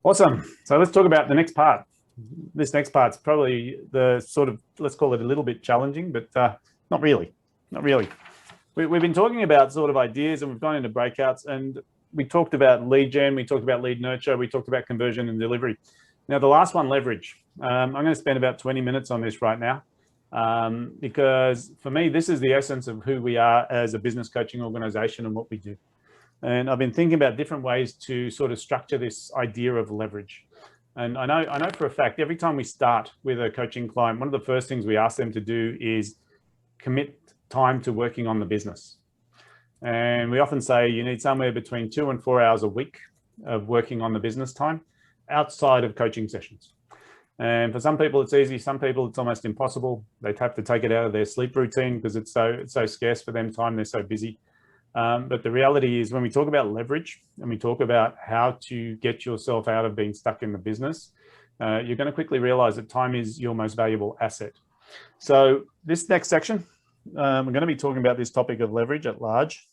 Awesome. So let's talk about the next part. This next part's probably the sort of, let's call it a little bit challenging, but not really. Not really. We've been talking about sort of ideas, and we've gone into breakouts, and we talked about lead gen, we talked about lead nurture, we talked about conversion and delivery. Now, the last one, leverage. I'm going to spend about 20 minutes on this right now, because for me, this is the essence of who we are as a business coaching organization and what we do. And I've been thinking about different ways to sort of structure this idea of leverage. And I know for a fact, every time we start with a coaching client, one of the first things we ask them to do is commit time to working on the business. And we often say you need somewhere between 2 and 4 hours a week of working on the business time outside of coaching sessions. And for some people, it's easy. Some people, it's almost impossible. They have to take it out of their sleep routine because it's so scarce for them time. They're so busy. But the reality is, when we talk about leverage and we talk about how to get yourself out of being stuck in the business, you're going to quickly realize that time is your most valuable asset. So this next section, we're going to be talking about this topic of leverage at large.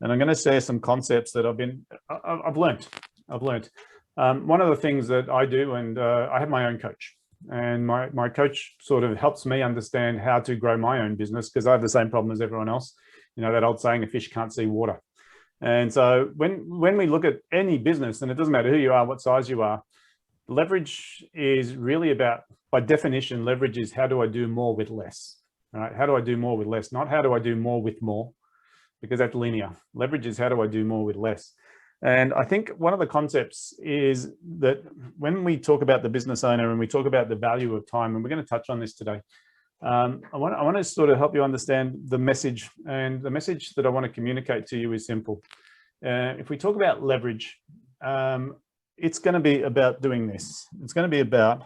And I'm going to share some concepts that I've learned. One of the things that I do, and I have my own coach, and my coach sort of helps me understand how to grow my own business, because I have the same problem as everyone else. You know, that old saying, a fish can't see water. And so when we look at any business, and it doesn't matter who you are, what size you are, leverage is really about, by definition, leverage is how do I do more with less, right? How do I do more with less? Not how do I do more with more, because that's linear. Leverage is how do I do more with less? And I think one of the concepts is that when we talk about the business owner and we talk about the value of time, and we're going to touch on this today, I want to sort of help you understand the message, and the message that I want to communicate to you is simple. If we talk about leverage, it's going to be about doing this. It's going to be about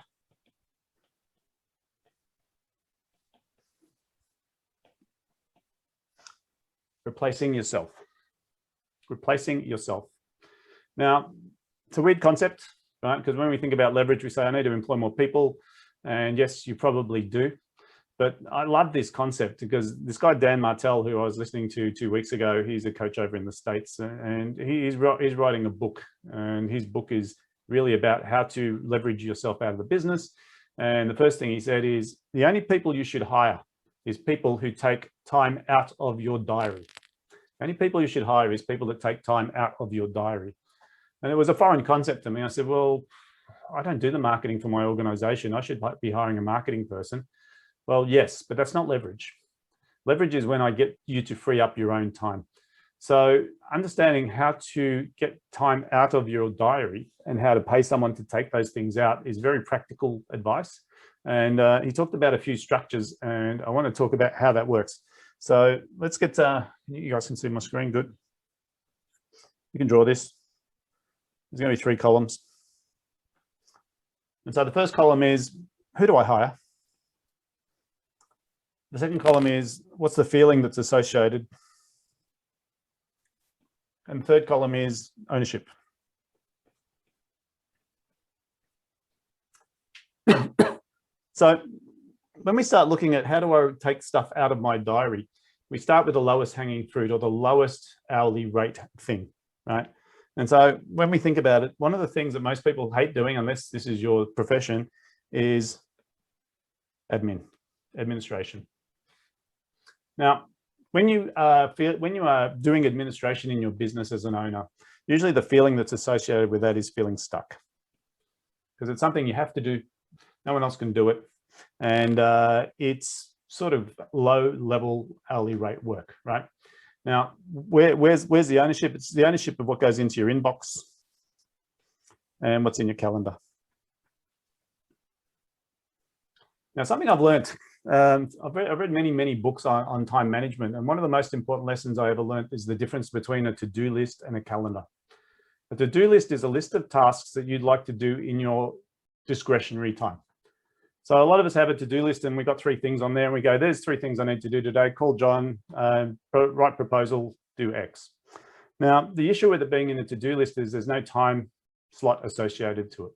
replacing yourself. Replacing yourself. Now, it's a weird concept, right? Because when we think about leverage, we say, I need to employ more people. And yes, you probably do. But I love this concept because this guy, Dan Martell, who I was listening to 2 weeks ago, he's a coach over in the States, and he's writing a book, and his book is really about how to leverage yourself out of the business. And the first thing he said is, the only people you should hire is people who take time out of your diary. The only people you should hire is people that take time out of your diary. And it was a foreign concept to me. I said, well, I don't do the marketing for my organization. I should be hiring a marketing person. Well, yes, but that's not leverage. Leverage is when I get you to free up your own time. So understanding how to get time out of your diary and how to pay someone to take those things out is very practical advice. And he talked about a few structures, and I want to talk about how that works. So let's get, you guys can see my screen, good. You can draw this. There's going to be 3 columns. And so the first column is, who do I hire? The second column is, what's the feeling that's associated? And the third column is ownership. So when we start looking at how do I take stuff out of my diary, we start with the lowest hanging fruit, or the lowest hourly rate thing, right? And so when we think about it, one of the things that most people hate doing, unless this is your profession, is administration. Now, when you are doing administration in your business as an owner, usually the feeling that's associated with that is feeling stuck, because it's something you have to do. No one else can do it. And it's sort of low-level hourly rate work, right? Now, where's the ownership? It's the ownership of what goes into your inbox and what's in your calendar. Now, something I've learned, I've read many books on time management, and one of the most important lessons I ever learned is the difference between a to-do list and a calendar. A to-do list is a list of tasks that you'd like to do in your discretionary time. So a lot of us have a to-do list, and we've got 3 things on there, and we go, there's 3 things I need to do today. Call John, write proposal, do X. Now, the issue with it being in a to-do list is there's no time slot associated to it.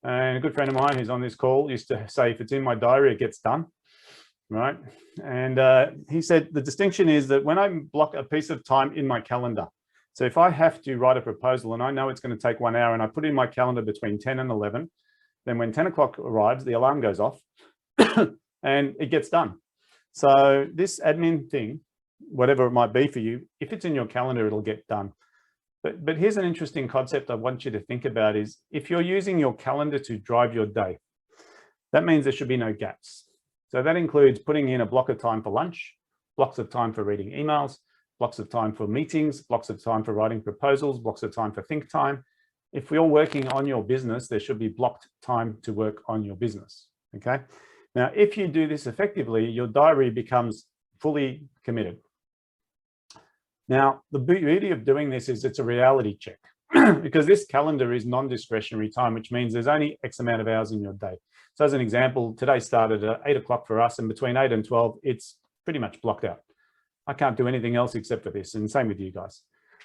And a good friend of mine who's on this call used to say, if it's in my diary, it gets done, right? And he said the distinction is that when I block a piece of time in my calendar, So if I have to write a proposal and I know it's going to take 1 hour and I put in my calendar between 10 and 11, then when 10 o'clock arrives, the alarm goes off and it gets done. So this admin thing, whatever it might be for you, if it's in your calendar, it'll get done. But here's an interesting concept I want you to think about is if you're using your calendar to drive your day, that means there should be no gaps. So that includes putting in a block of time for lunch, blocks of time for reading emails, blocks of time for meetings, blocks of time for writing proposals, blocks of time for think time. If you're working on your business, there should be blocked time to work on your business, okay? Now, if you do this effectively, your diary becomes fully committed. Now, the beauty of doing this is it's a reality check because this calendar is non-discretionary time, which means there's only X amount of hours in your day. So as an example, today started at 8 o'clock for us, and between 8 and 12, it's pretty much blocked out. I can't do anything else except for this, and same with you guys.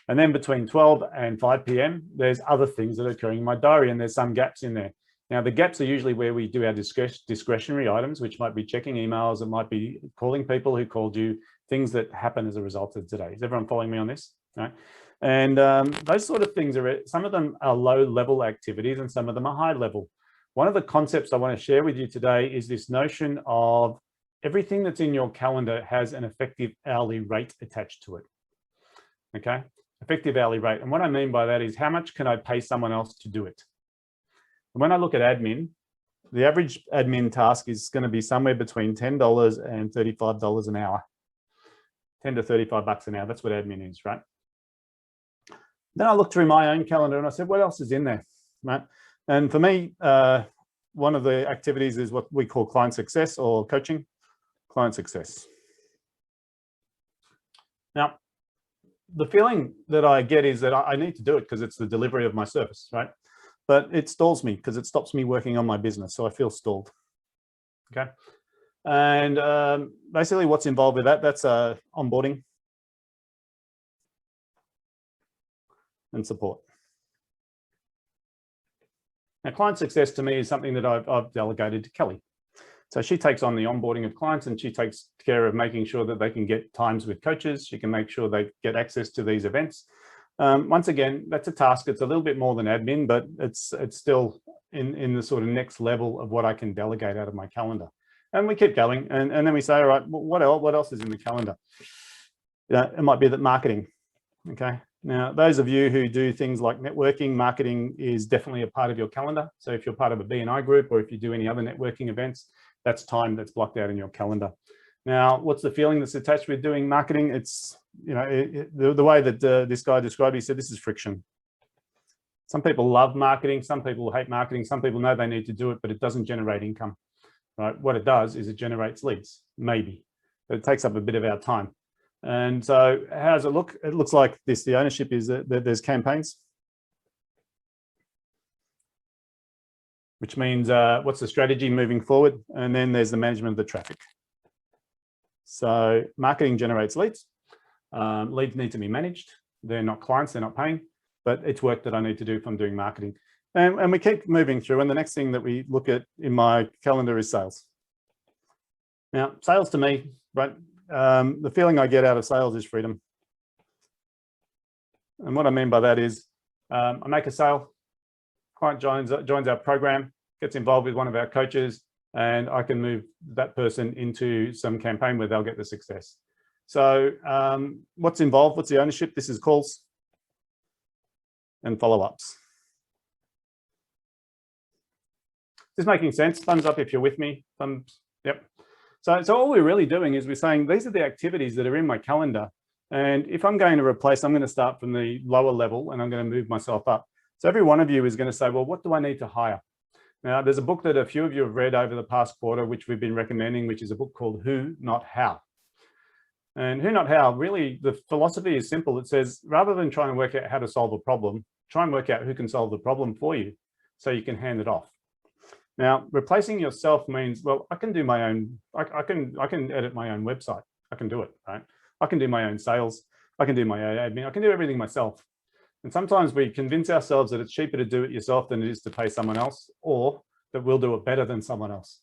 And then between 12 and 5 p.m., there's other things that are occurring in my diary, and there's some gaps in there. Now, the gaps are usually where we do our discretionary items, which might be checking emails, it might be calling people who called you, things that happen as a result of today. Is everyone following me on this? Right? And those sort of things are, some of them are low level activities and some of them are high level. One of the concepts I want to share with you today is this notion of everything that's in your calendar has an effective hourly rate attached to it. Okay, effective hourly rate. And what I mean by that is how much can I pay someone else to do it? And when I look at admin, the average admin task is going to be somewhere between $10 and $35 an hour. 10 to 35 bucks an hour. That's what admin is, right? Then I looked through my own calendar and I said, what else is in there, right? And for me, one of the activities is what we call client success or coaching, client success. Now, the feeling that I get is that I need to do it because it's the delivery of my service, right? But it stalls me because it stops me working on my business. So I feel stalled, okay? And basically what's involved with that, that's onboarding and support. Now, client success to me is something that I've delegated to Kelly. So she takes on the onboarding of clients and she takes care of making sure that they can get times with coaches. She can make sure they get access to these events. Once again, that's a task. It's a little bit more than admin, but it's still in the sort of next level of what I can delegate out of my calendar. And we keep going, and then we say, all right, what else is in the calendar? It might be that marketing, okay? Now, those of you who do things like networking, marketing is definitely a part of your calendar. So if you're part of a BNI group or if you do any other networking events, that's time that's blocked out in your calendar. Now, what's the feeling that's attached with doing marketing? It's, you know, the way that this guy described it, he said, this is friction. Some people love marketing, some people hate marketing, some people know they need to do it, but it doesn't generate income, right? What it does is it generates leads, maybe, but it takes up a bit of our time. And so how does it look? It looks like this. The ownership is that there's campaigns, which means what's the strategy moving forward? And then there's the management of the traffic. So marketing generates leads. Leads need to be managed. They're not clients, they're not paying, but it's work that I need to do if I'm doing marketing. And we keep moving through. And the next thing that we look at in my calendar is sales. Now, sales to me, right? The feeling I get out of sales is freedom. And what I mean by that is I make a sale, client joins our program, gets involved with one of our coaches, and I can move that person into some campaign where they'll get the success. So what's involved? What's the ownership? This is calls and follow-ups. Is this making sense? Thumbs up if you're with me. Thumbs, yep. So all we're really doing is we're saying these are the activities that are in my calendar. And if I'm going to replace, I'm going to start from the lower level and I'm going to move myself up. So every one of you is going to say, well, what do I need to hire? Now, there's a book that a few of you have read over the past quarter, which we've been recommending, which is a book called Who, Not How. And Who, Not How, really, the philosophy is simple. It says, rather than trying to work out how to solve a problem, try and work out who can solve the problem for you so you can hand it off. Now, replacing yourself means, well, I can do my own, I can edit my own website. I can do it, right? I can do my own sales. I can do my own admin. I can do everything myself. And sometimes we convince ourselves that it's cheaper to do it yourself than it is to pay someone else, or that we'll do it better than someone else.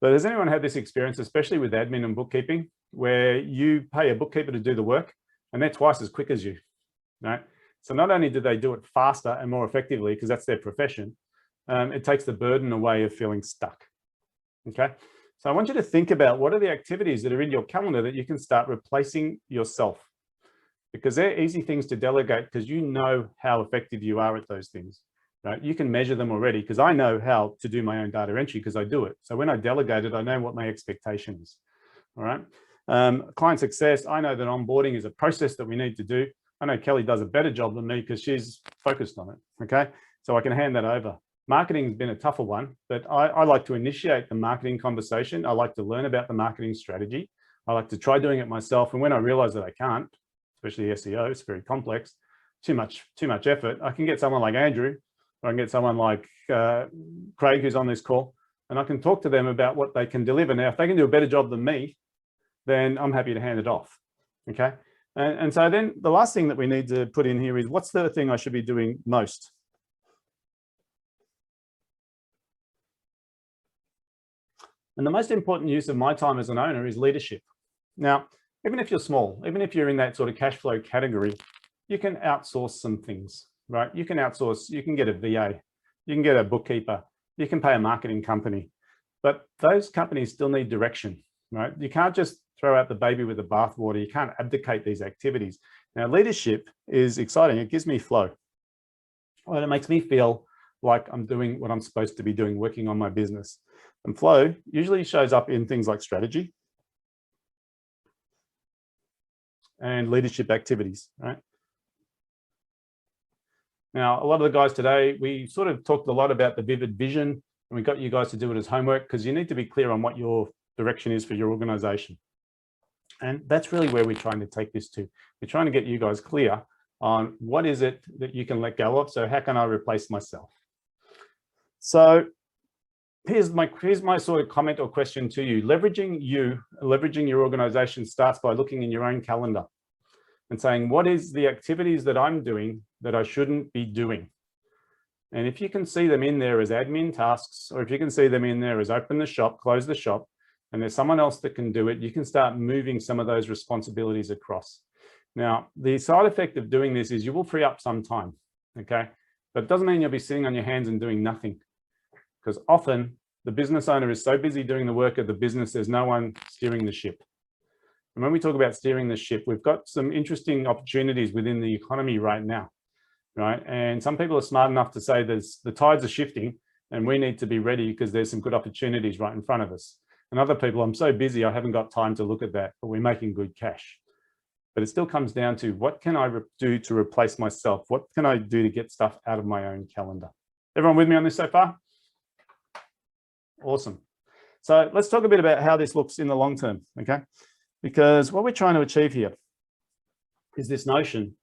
But has anyone had this experience, especially with admin and bookkeeping, where you pay a bookkeeper to do the work and they're twice as quick as you? right? So not only do they do it faster and more effectively, because that's their profession, it takes the burden away of feeling stuck, okay? So I want you to think about what are the activities that are in your calendar that you can start replacing yourself, because they're easy things to delegate because you know how effective you are at those things, right? You can measure them already because I know how to do my own data entry because I do it. So when I delegate it, I know what my expectation is, all right? Client success, I know that onboarding is a process that we need to do. I know Kelly does a better job than me because she's focused on it, okay? So I can hand that over. Marketing has been a tougher one, but I like to initiate the marketing conversation. I like to learn about the marketing strategy. I like to try doing it myself. And when I realize that I can't, especially SEO, it's very complex, too much effort, I can get someone like Andrew, or I can get someone like Craig, who's on this call, and I can talk to them about what they can deliver. Now, if they can do a better job than me, then I'm happy to hand it off, okay? And so then the last thing that we need to put in here is, what's the thing I should be doing most? And the most important use of my time as an owner is leadership. Now, even if you're small, even if you're in that sort of cash flow category, you can outsource some things, right? You can outsource, you can get a VA, you can get a bookkeeper, you can pay a marketing company, but those companies still need direction, right? You can't just throw out the baby with the bathwater. You can't abdicate these activities. Now, leadership is exciting. It gives me flow. Well, it makes me feel like I'm doing what I'm supposed to be doing, working on my business. And flow usually shows up in things like strategy and leadership activities, right? Now, a lot of the guys today, we sort of talked a lot about the vivid vision, and we got you guys to do it as homework because you need to be clear on what your direction is for your organization. And that's really where we're trying to take this to. We're trying to get you guys clear on what is it that you can let go of. So how can I replace myself? So here's my sort of comment or question to you. Leveraging your organization starts by looking in your own calendar and saying, what is the activities that I'm doing that I shouldn't be doing? And if you can see them in there as admin tasks, or if you can see them in there as open the shop, close the shop, and there's someone else that can do it, you can start moving some of those responsibilities across. Now, the side effect of doing this is you will free up some time, okay? But it doesn't mean you'll be sitting on your hands and doing nothing, because often the business owner is so busy doing the work of the business, there's no one steering the ship. And when we talk about steering the ship, we've got some interesting opportunities within the economy right now, right? And some people are smart enough to say the tides are shifting and we need to be ready because there's some good opportunities right in front of us. And other people, I'm so busy, I haven't got time to look at that, but we're making good cash. But it still comes down to, what can I do to replace myself? What can I do to get stuff out of my own calendar? Everyone with me on this so far? Awesome. So let's talk a bit about how this looks in the long term, okay? Because what we're trying to achieve here is this notion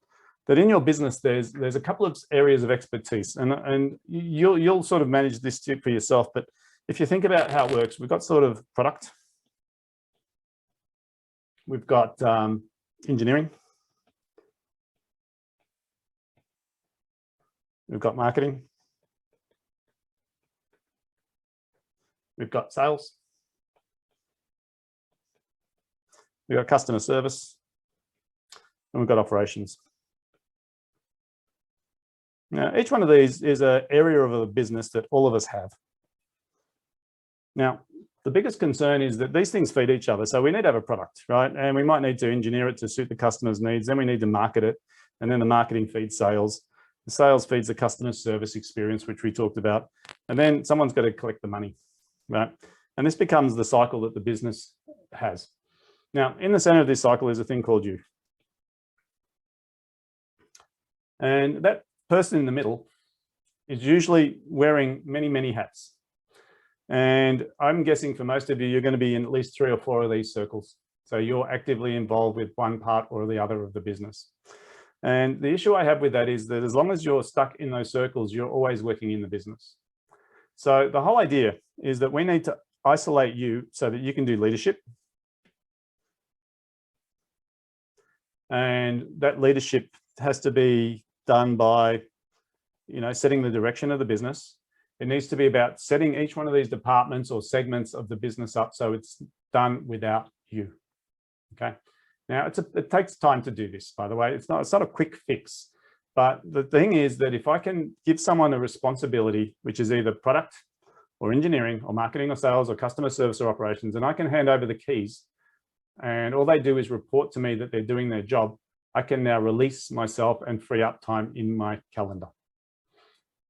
that in your business, there's a couple of areas of expertise, and you'll sort of manage this tip for yourself. But if you think about how it works, we've got sort of product, we've got engineering, we've got marketing, we've got sales, we've got customer service, and we've got operations. Now, each one of these is an area of a business that all of us have. Now, the biggest concern is that these things feed each other. So we need to have a product, right? And we might need to engineer it to suit the customer's needs. Then we need to market it. And then the marketing feeds sales. The sales feeds the customer service experience, which we talked about. And then someone's got to collect the money, right? And this becomes the cycle that the business has. Now, in the center of this cycle is a thing called you. And that person in the middle is usually wearing many, many hats. And I'm guessing for most of you, you're going to be in at least 3 or 4 of these circles. So you're actively involved with one part or the other of the business. And the issue I have with that is that as long as you're stuck in those circles, you're always working in the business. So the whole idea is that we need to isolate you so that you can do leadership. And that leadership has to be done by, setting the direction of the business. It needs to be about setting each one of these departments or segments of the business up so it's done without you, okay? Now, it takes time to do this, by the way. It's not a quick fix. But the thing is that if I can give someone a responsibility, which is either product or engineering or marketing or sales or customer service or operations, and I can hand over the keys and all they do is report to me that they're doing their job, I can now release myself and free up time in my calendar.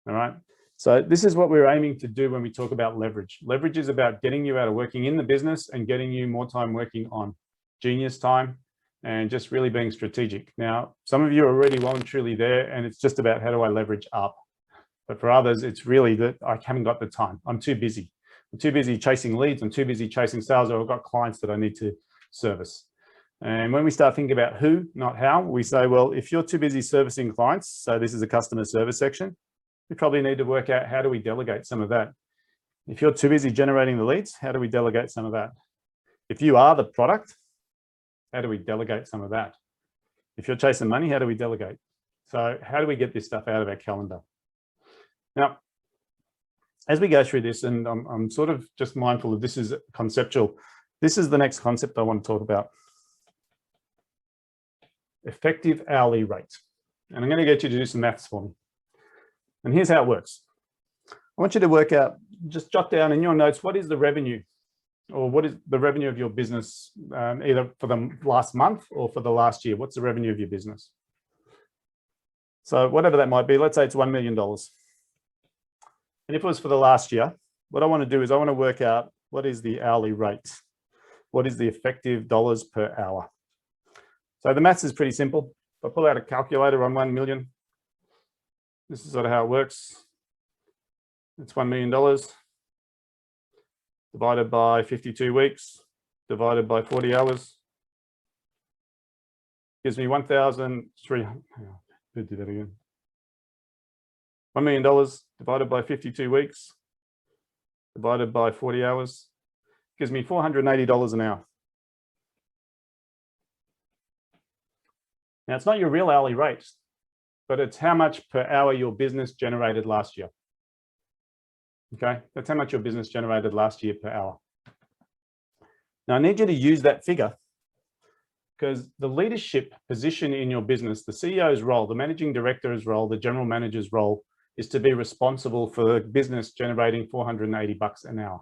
All right. So this is what we're aiming to do when we talk about leverage. Leverage is about getting you out of working in the business and getting you more time working on genius time and just really being strategic. Now, some of you are already well and truly there, and it's just about how do I leverage up. But for others, it's really that I haven't got the time. I'm too busy. I'm too busy chasing leads. I'm too busy chasing sales, or I've got clients that I need to service. And when we start thinking about who, not how, we say, well, if you're too busy servicing clients, so this is a customer service section, we probably need to work out how do we delegate some of that. If you're too busy generating the leads, how do we delegate some of that? If you are the product, how do we delegate some of that? If you're chasing money, how do we delegate? So how do we get this stuff out of our calendar? Now, as we go through this, and I'm sort of just mindful of this is conceptual, this is the next concept I want to talk about. Effective hourly rate. And I'm going to get you to do some maths for me. And here's how it works. I want you to work out, just jot down in your notes, what is the revenue, or what is the revenue of your business, either for the last month or for the last year? What's the revenue of your business? So whatever that might be, let's say it's $1 million. And if it was for the last year, what I want to do is I want to work out what is the hourly rate? What is the effective dollars per hour? So the maths is pretty simple. If I pull out a calculator on 1 million, this is sort of how it works. It's $1 million divided by 52 weeks, divided by 40 hours. Gives me 1,300, do that again. $1 million divided by 52 weeks, divided by 40 hours, gives me $480 an hour. Now, it's not your real hourly rate, but it's how much per hour your business generated last year. Okay, that's how much your business generated last year per hour. Now, I need you to use that figure because the leadership position in your business, the CEO's role, the managing director's role, the general manager's role is to be responsible for the business generating $480 an hour.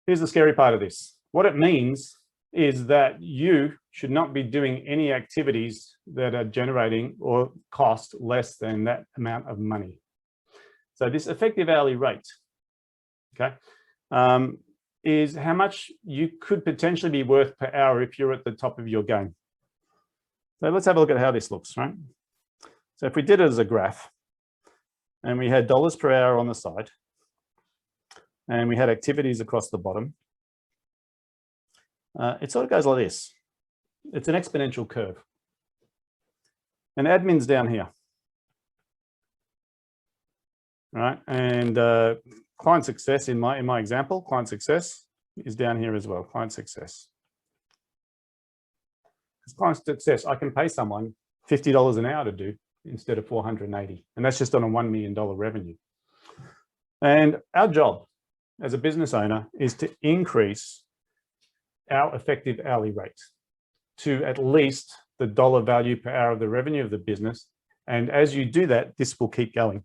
Here's the scary part of this. What it means is that you should not be doing any activities that are generating or cost less than that amount of money. So this effective hourly rate, okay, is how much you could potentially be worth per hour if you're at the top of your game. So let's have a look at how this looks, right? So if we did it as a graph and we had dollars per hour on the side and we had activities across the bottom, it sort of goes like this. It's an exponential curve. And admin's down here. All right, and client success in my example, client success is down here as well, client success. Because client success, I can pay someone $50 an hour to do instead of $480. And that's just on a $1 million revenue. And our job as a business owner is to increase our effective hourly rate to at least the dollar value per hour of the revenue of the business. And as you do that, this will keep going.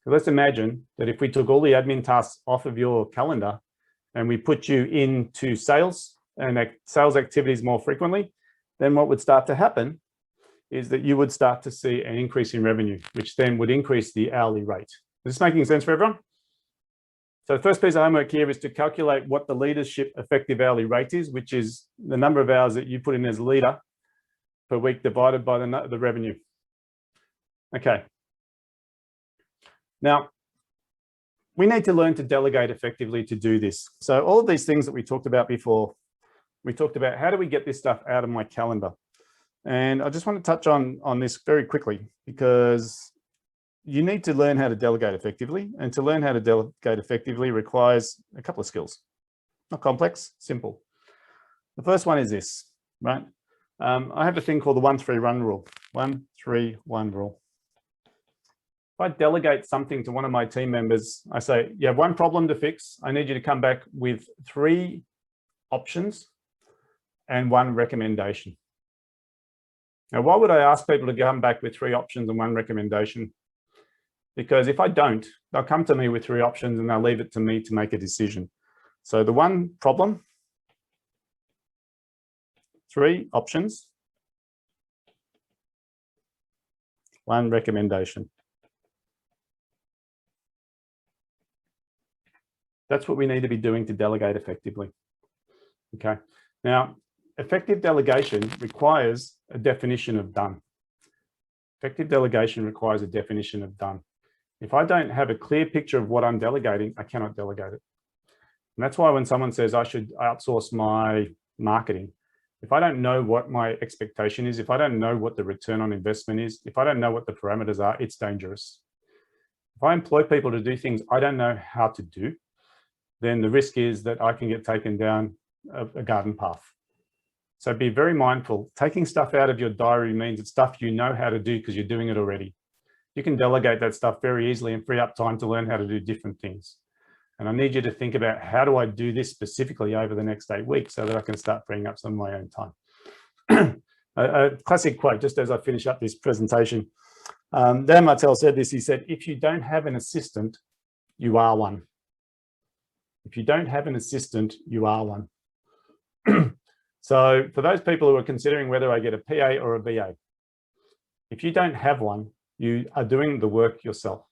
So let's imagine that if we took all the admin tasks off of your calendar and we put you into sales and sales activities more frequently, then what would start to happen is that you would start to see an increase in revenue, which then would increase the hourly rate. Is this making sense for everyone? So the first piece of homework here is to calculate what the leadership effective hourly rate is, which is the number of hours that you put in as a leader per week divided by the revenue. Okay. Now, we need to learn to delegate effectively to do this. So all of these things that we talked about before, we talked about how do we get this stuff out of my calendar? And I just want to touch on this very quickly because you need to learn how to delegate effectively, and to learn how to delegate effectively requires a couple of skills. Not complex, simple. The first one is this, right? I have a thing called the 1-3-1 rule. 1-3-1 rule. If I delegate something to one of my team members, I say, you have one problem to fix. I need you to come back with 3 options and 1 recommendation. Now, why would I ask people to come back with 3 options and 1 recommendation? Because if I don't, they'll come to me with 3 options and they'll leave it to me to make a decision. So the 1 problem, 3 options, 1 recommendation. That's what we need to be doing to delegate effectively. Okay. Now, effective delegation requires a definition of done. Effective delegation requires a definition of done. If I don't have a clear picture of what I'm delegating, I cannot delegate it. And that's why when someone says I should outsource my marketing, if I don't know what my expectation is, if I don't know what the return on investment is, if I don't know what the parameters are, it's dangerous. If I employ people to do things I don't know how to do, then the risk is that I can get taken down a garden path. So be very mindful. Taking stuff out of your diary means it's stuff you know how to do because you're doing it already. You can delegate that stuff very easily and free up time to learn how to do different things. And I need you to think about, how do I do this specifically over the next 8 weeks so that I can start freeing up some of my own time? A classic quote, just as I finish up this presentation. Dan Martell said this, he said, if you don't have an assistant, you are one. If you don't have an assistant, you are one. So for those people who are considering whether I get a PA or a VA, if you don't have one, you are doing the work yourself.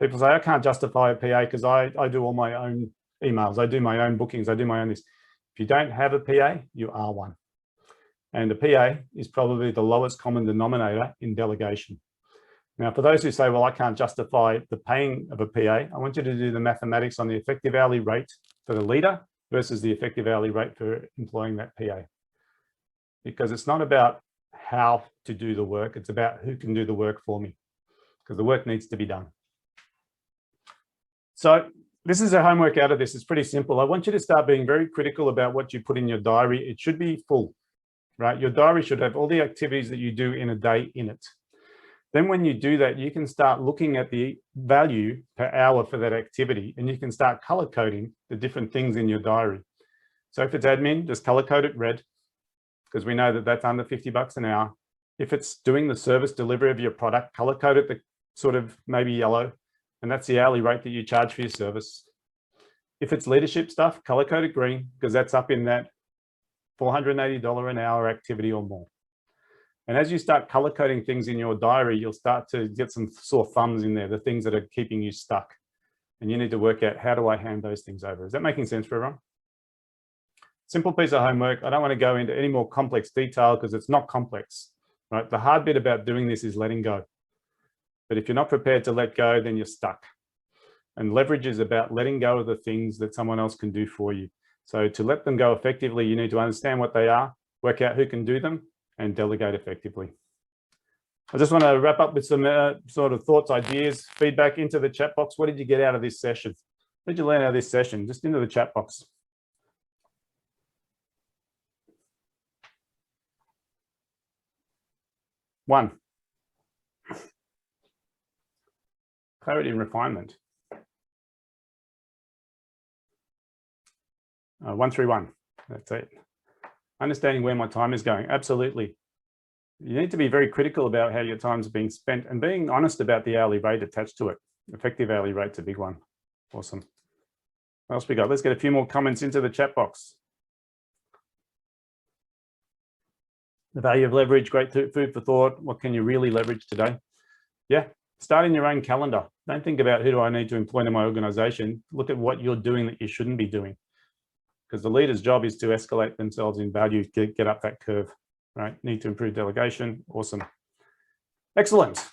People say, I can't justify a PA because I do all my own emails, I do my own bookings, I do my own this. If you don't have a PA, you are one. And a PA is probably the lowest common denominator in delegation. Now, for those who say, well, I can't justify the paying of a PA, I want you to do the mathematics on the effective hourly rate for the leader versus the effective hourly rate for employing that PA. Because it's not about how to do the work, it's about who can do the work for me, because the work needs to be done. So this is a homework out of this. It's pretty simple. I want you to start being very critical about what you put in your diary. It should be full, right? Your diary should have all the activities that you do in a day in it. Then when you do that, you can start looking at the value per hour for that activity, and you can start color coding the different things in your diary. So if it's admin, just color code it red, because we know that that's under $50 an hour. If it's doing the service delivery of your product, color code it the sort of maybe yellow, and that's the hourly rate that you charge for your service. If it's leadership stuff, color code it green, because that's up in that $480 an hour activity or more. And as you start color coding things in your diary, you'll start to get some sore thumbs in there, the things that are keeping you stuck. And you need to work out, how do I hand those things over? Is that making sense for everyone? Simple piece of homework. I don't want to go into any more complex detail because it's not complex, right? The hard bit about doing this is letting go. But if you're not prepared to let go, then you're stuck. And leverage is about letting go of the things that someone else can do for you. So to let them go effectively, you need to understand what they are, work out who can do them, and delegate effectively. I just want to wrap up with some sort of thoughts, ideas, feedback into the chat box. What did you get out of this session? What did you learn out of this session? Just into the chat box. One, clarity and refinement. 131, that's it. Understanding where my time is going, absolutely. You need to be very critical about how your time's being spent and being honest about the hourly rate attached to it. Effective hourly rate's a big one. Awesome. What else we got? Let's get a few more comments into the chat box. The value of leverage, great food for thought. What can you really leverage today? Yeah, start in your own calendar. Don't think about who do I need to employ in my organization. Look at what you're doing that you shouldn't be doing. Because the leader's job is to escalate themselves in value, get up that curve, right? Need to improve delegation. Awesome. Excellent.